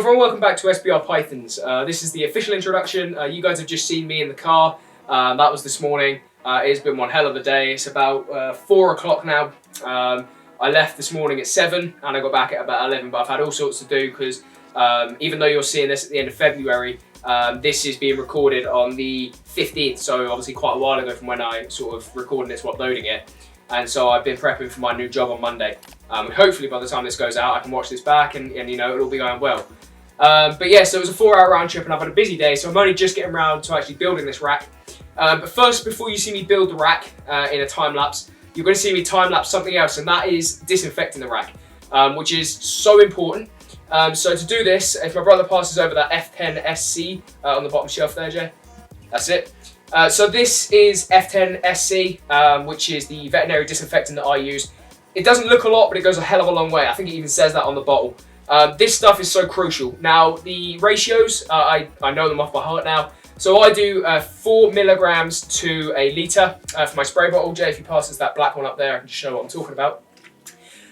everyone, welcome back to SBR Pythons. This is the official introduction. You guys have just seen me in the car. That was this morning. It's been one hell of a day. It's about 4 o'clock now. I left this morning at 7 and I got back at about 11, but I've had all sorts to do because even though you're seeing this at the end of February, this is being recorded on the 15th, so obviously quite a while ago from when I sort of recording this, uploading it. And so I've been prepping for my new job on Monday. Hopefully by the time this goes out, I can watch this back and you know, it'll be going well. But yeah, so it was a 4-hour round trip and I've had a busy day, so I'm only just getting around to actually building this rack. But first, before you see me build the rack in a time lapse, you're going to see me time lapse something else, and that is disinfecting the rack, which is so important. So to do this, if my brother passes over that F10 SC on the bottom shelf there, Jay, that's it. So this is F10 SC, which is the veterinary disinfectant that I use. It doesn't look a lot, but it goes a hell of a long way. I think it even says that on the bottle. This stuff is so crucial. Now, the ratios, I know them off by heart now. So I do 4 milligrams to a litre for my spray bottle. Jay, if he passes that black one up there, I can just show what I'm talking about.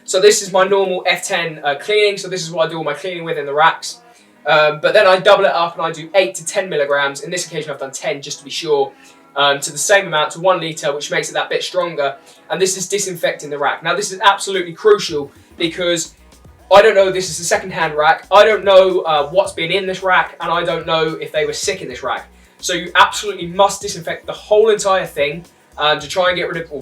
So this is my normal F10 cleaning. So this is what I do all my cleaning with in the racks. But then I double it up and I do 8 to 10 milligrams. In this occasion, I've done 10 just to be sure. To the same amount, to 1 litre, which makes it that bit stronger. And this is disinfecting the rack. Now, this is absolutely crucial because I don't know, this is a second-hand rack. I don't know what's been in this rack, and I don't know if they were sick in this rack. So you absolutely must disinfect the whole entire thing to try and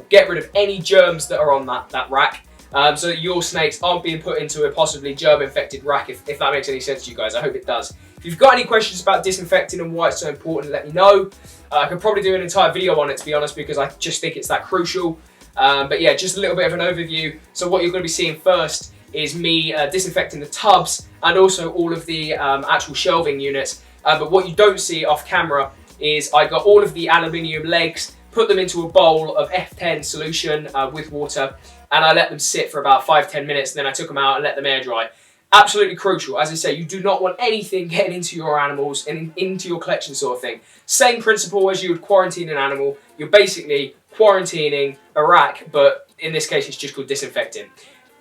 get rid of any germs that are on that rack. So that your snakes aren't being put into a possibly germ-infected rack, if that makes any sense to you guys. I hope it does. If you've got any questions about disinfecting and why it's so important, let me know. I could probably do an entire video on it, to be honest, because I just think it's that crucial. But yeah, just a little bit of an overview. So what you're going to be seeing first is me disinfecting the tubs and also all of the actual shelving units. But what you don't see off camera is I got all of the aluminium legs, put them into a bowl of F10 solution with water, and I let them sit for about 5-10 minutes, and then I took them out and let them air dry. Absolutely crucial. As I say, you do not want anything getting into your animals and into your collection sort of thing. Same principle as you would quarantine an animal. You're basically quarantining a rack, but in this case it's just called disinfecting.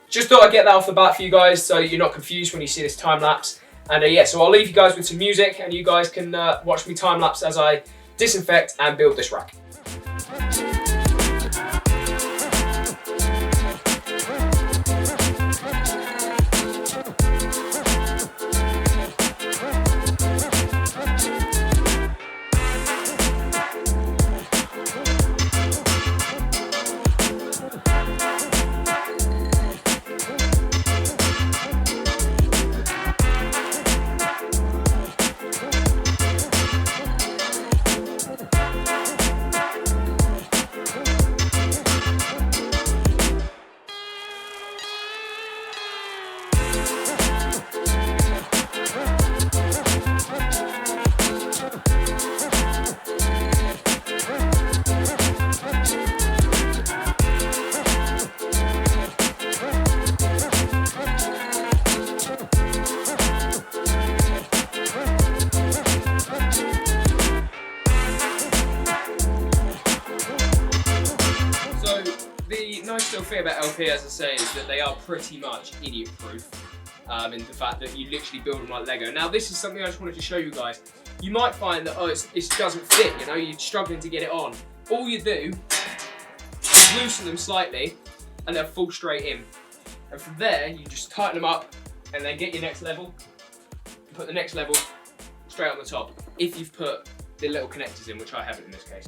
Just thought I'd get that off the bat for you guys so you're not confused when you see this time lapse. And yeah, so I'll leave you guys with some music and you guys can watch me time lapse as I disinfect and build this rack. The nice little thing about LP, as I say, is that they are pretty much idiot-proof in the fact that you literally build them like Lego. Now, this is something I just wanted to show you guys. You might find that, it doesn't fit, you know, you're struggling to get it on. All you do is loosen them slightly and they'll fall straight in. And from there, you just tighten them up and then get your next level, put the next level straight on the top, if you've put the little connectors in, which I haven't in this case.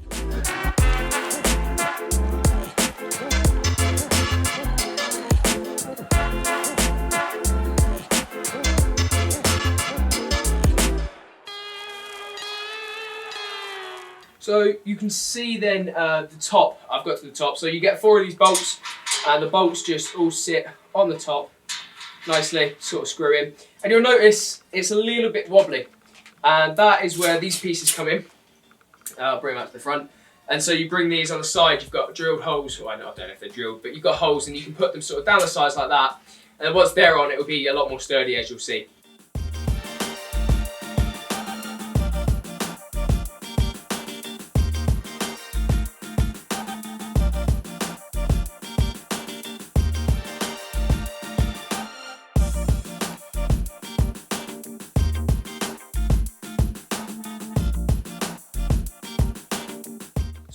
So you can see then the top, I've got to the top. So you get 4 of these bolts and the bolts just all sit on the top nicely, sort of screw in. And you'll notice it's a little bit wobbly. And that is where these pieces come in. I'll bring them out to the front. And so you bring these on the side, you've got drilled holes, well, I don't know if they're drilled, but you've got holes and you can put them sort of down the sides like that. And once they're on, it will be a lot more sturdy, as you'll see.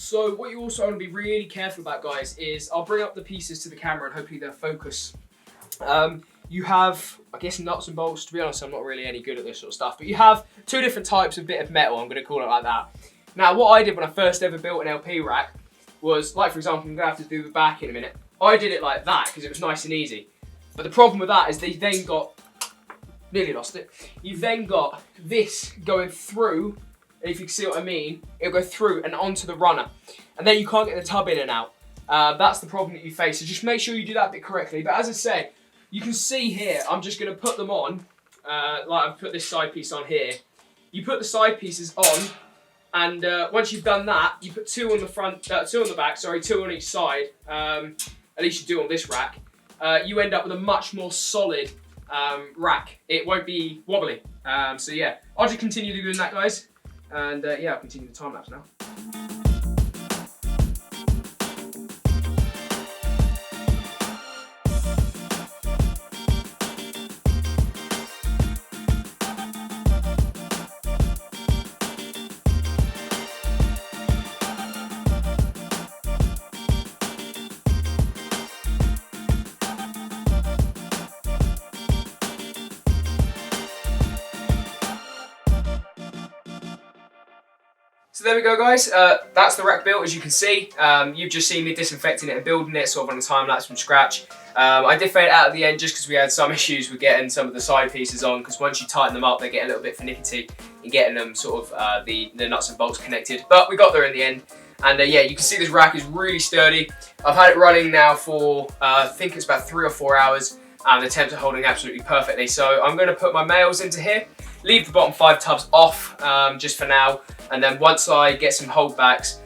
So what you also want to be really careful about, guys, is I'll bring up the pieces to the camera and hopefully they'll focus. You have, I guess, nuts and bolts. To be honest, I'm not really any good at this sort of stuff, but you have two different types of bit of metal, I'm going to call it like that. Now, what I did when I first ever built an LP rack was, like, for example, I'm going to have to do the back in a minute. I did it like that because it was nice and easy. But the problem with that is they then got, nearly lost it, you've then got this going through, and if you can see what I mean, it'll go through and onto the runner. And then you can't get the tub in and out. That's the problem that you face, so just make sure you do that bit correctly. But as I say, you can see here, I'm just going to put them on, like I've put this side piece on here. You put the side pieces on, and once you've done that, you put two on the front, two on the back, sorry, two on each side. At least you do on this rack. You end up with a much more solid rack. It won't be wobbly. So yeah, I'll just continue doing that, guys. And yeah, I'll continue the time lapse now. So there we go, guys. That's the rack built, as you can see. You've just seen me disinfecting it and building it sort of on a time lapse from scratch. I did fade it out at the end just because we had some issues with getting some of the side pieces on, because once you tighten them up, they get a little bit finicky in getting them sort of the nuts and bolts connected. But we got there in the end. And yeah, you can see this rack is really sturdy. I've had it running now for, I think it's about 3 or 4 hours, and the temps are holding absolutely perfectly. So I'm going to put my males into here, leave the bottom 5 tubs off just for now. And then once I get some holdbacks,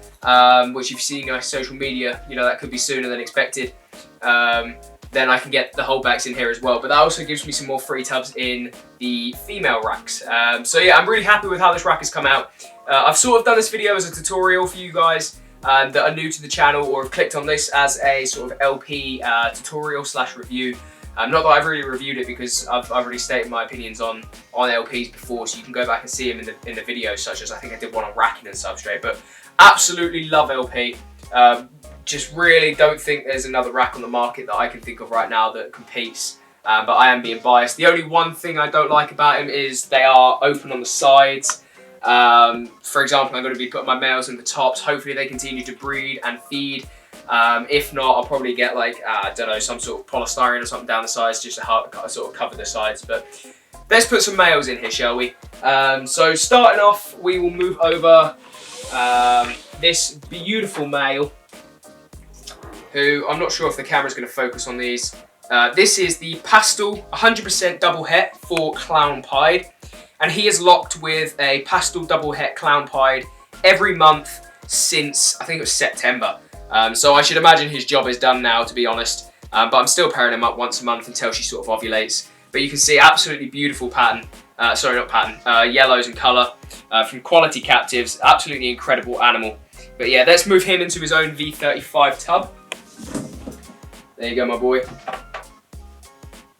which you've seen on social media, you know, that could be sooner than expected, then I can get the holdbacks in here as well. But that also gives me some more free tubs in the female racks. So yeah, I'm really happy with how this rack has come out. I've sort of done this video as a tutorial for you guys that are new to the channel or have clicked on this as a sort of LP tutorial / review. Not that I've really reviewed it, because I've already stated my opinions on LPs before, so you can go back and see them in the videos, such as I think I did one on racking and substrate. But absolutely love LP. Just really don't think there's another rack on the market that I can think of right now that competes. But I am being biased. The only one thing I don't like about them is they are open on the sides. For example, I'm going to be putting my males in the tops. Hopefully they continue to breed and feed. If not, I'll probably get, like, I don't know, some sort of polystyrene or something down the sides just to sort of cover the sides. But let's put some males in here, shall we? So starting off, we will move over this beautiful male, who I'm not sure if the camera's going to focus on these. This is the Pastel 100% double het for Clown Pied, and he is locked with a Pastel double het Clown Pied every month since, I think it was September. So I should imagine his job is done now, to be honest. But I'm still pairing him up once a month until she sort of ovulates. But you can see absolutely beautiful pattern, sorry, not pattern, yellows in colour from Quality Captives. Absolutely incredible animal. But yeah, let's move him into his own v35 tub. There you go, my boy.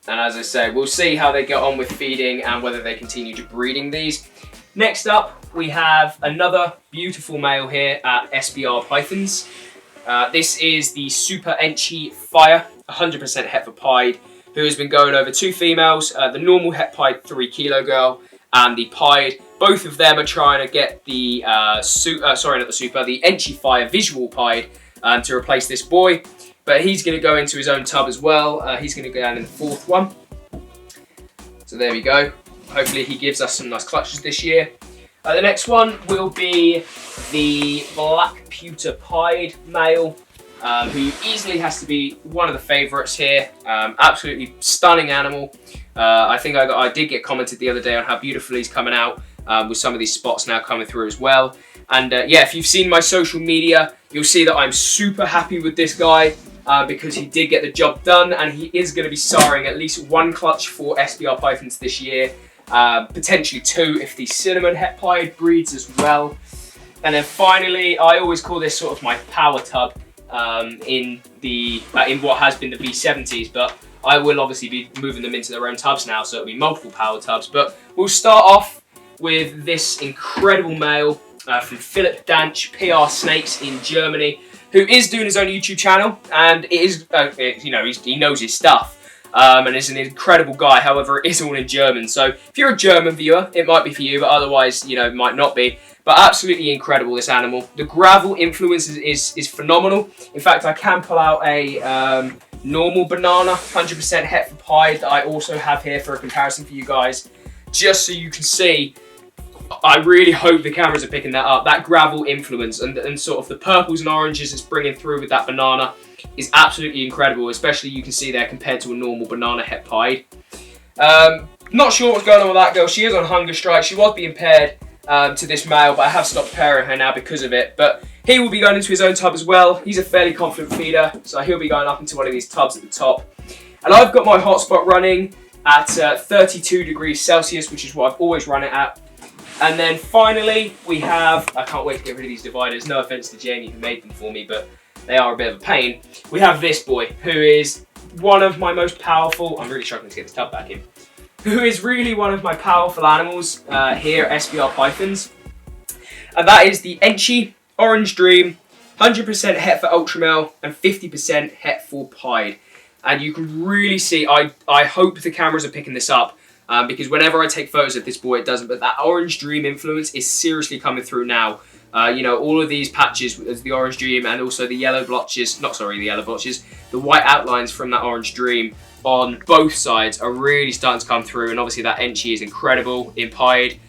And as I say, we'll see how they get on with feeding and whether they continue to breeding these. Next up, we have another beautiful male here at SBR Pythons. This is the Super Enchy Fire, 100% het for Pied, who has been going over 2 females, the normal het Pied 3 kilo girl and the Pied. Both of them are trying to get the, the Enchy Fire visual Pied to replace this boy. But he's going to go into his own tub as well. He's going to go down in the 4th one. So there we go. Hopefully he gives us some nice clutches this year. The next one will be the Black Pewter Pied male, who easily has to be one of the favourites here. Absolutely stunning animal. I think I did get commented the other day on how beautiful he's coming out, with some of these spots now coming through as well. And yeah, if you've seen my social media, you'll see that I'm super happy with this guy. Because he did get the job done, and he is going to be siring at least 1 clutch for SBR Pythons this year, potentially 2 if the Cinnamon Het Pied breeds as well. And then finally, I always call this sort of my power tub in what has been the V70s, but I will obviously be moving them into their own tubs now, so it'll be multiple power tubs. But we'll start off with this incredible male. from Philip Danch, PR Snakes in Germany, who is doing his own YouTube channel, and it is, you know, he knows his stuff. And is an incredible guy. However, it is all in German. So if you're a German viewer, it might be for you, but otherwise, you know, it might not be. But absolutely incredible, this animal. The gravel influence is phenomenal. In fact, I can pull out a normal banana, 100% Hetford hide that I also have here for a comparison for you guys, just so you can see. I really hope the cameras are picking that up. That gravel influence and sort of the purples and oranges it's bringing through with that banana is absolutely incredible, especially you can see there compared to a normal banana Hetford hide. Not sure what's going on with that girl. She is on hunger strike. She was being paired to this male, but I have stopped pairing her now because of it. But he will be going into his own tub as well. He's a fairly confident feeder, so he'll be going up into one of these tubs at the top. And I've got my hotspot running at 32 degrees Celsius, which is what I've always run it at. And then finally, we have, I can't wait to get rid of these dividers. No offense to Jamie who made them for me, but they are a bit of a pain. We have this boy, who is one of my most powerful, I'm really struggling to get this tub back in, who is really one of my powerful animals here at SBR Pythons. And that is the Enchi Orange Dream, 100% Het for Ultramel and 50% Het for Pied. And you can really see, I hope the cameras are picking this up, because whenever I take photos of this boy, it doesn't. But that Orange Dream influence is seriously coming through now. You know, all of these patches, as the Orange Dream and also the yellow blotches, the white outlines from that Orange Dream on both sides are really starting to come through. And obviously that Enchi is incredible in Pied.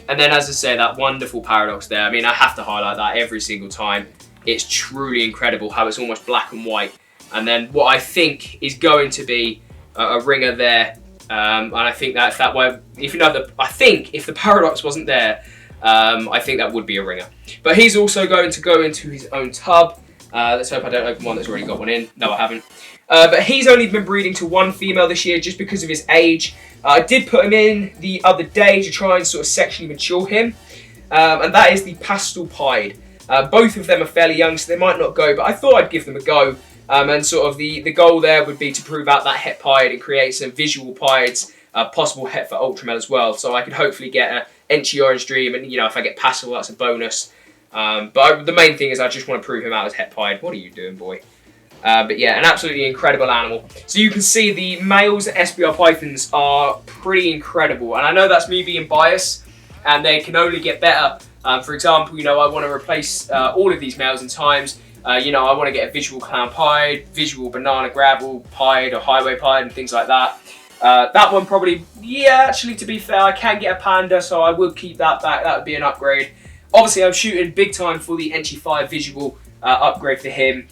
And then, as I say, that wonderful paradox there. I mean, I have to highlight that every single time. It's truly incredible how it's almost black and white. And then what I think is going to be a ringer there. And I think that if that were, if you know, I think if the paradox wasn't there, I think that would be a ringer. But he's also going to go into his own tub. Let's hope I don't open one that's already got one in. No, I haven't. But he's only been breeding to one female this year just because of his age. I did put him in the other day to try and sort of sexually mature him. And that is the Pastel Pied. Both of them are fairly young, so they might not go, but I thought I'd give them a go. And sort of the goal there would be to prove out that Het Pied and create some visual pieds, possible Het for Ultramel as well. So I could hopefully get an Enchi Orange Dream, and you know, if I get Pastel, that's a bonus. But the main thing is I just want to prove him out as Het Pied. What are you doing, boy? But yeah, an absolutely incredible animal. So you can see the males at SBR Pythons are pretty incredible. And I know that's me being biased, and they can only get better. For example, you know, I want to replace all of these males in times. You know, I want to get a visual clown pied, visual banana gravel pied or highway pied and things like that. That one probably, yeah, actually to be fair, I can get a panda, so I will keep that back. That would be an upgrade. Obviously, I'm shooting big time for the Enchi 5 visual upgrade for him.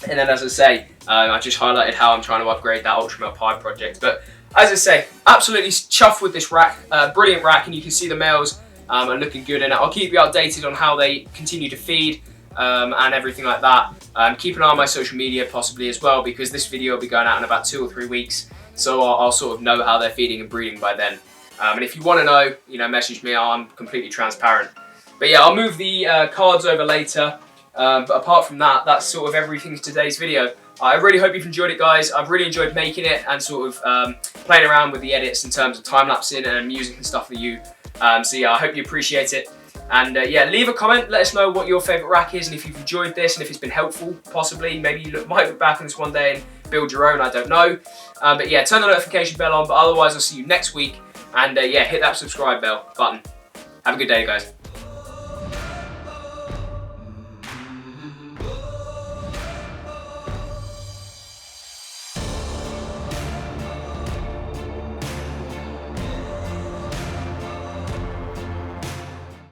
And then, as I say, I just highlighted how I'm trying to upgrade that Ultramel Pied project. But as I say, absolutely chuffed with this rack. Brilliant rack, and you can see the males are looking good in it. I'll keep you updated on how they continue to feed and everything like that. Keep an eye on my social media possibly as well, because this video will be going out in about 2 or 3 weeks. So I'll sort of know how they're feeding and breeding by then. And if you want to know, you know, message me. I'm completely transparent. But yeah, I'll move the cards over later. But apart from that, that's sort of everything for today's video. I really hope you've enjoyed it, guys. I've really enjoyed making it and sort of playing around with the edits in terms of time-lapsing and music and stuff for you. So yeah, I hope you appreciate it. And yeah, leave a comment, let us know what your favourite rack is and if you've enjoyed this and if it's been helpful, possibly. Maybe you might look back on this one day and build your own, I don't know. But yeah, turn the notification bell on, but otherwise I'll see you next week. And yeah, hit that subscribe button. Have a good day, guys.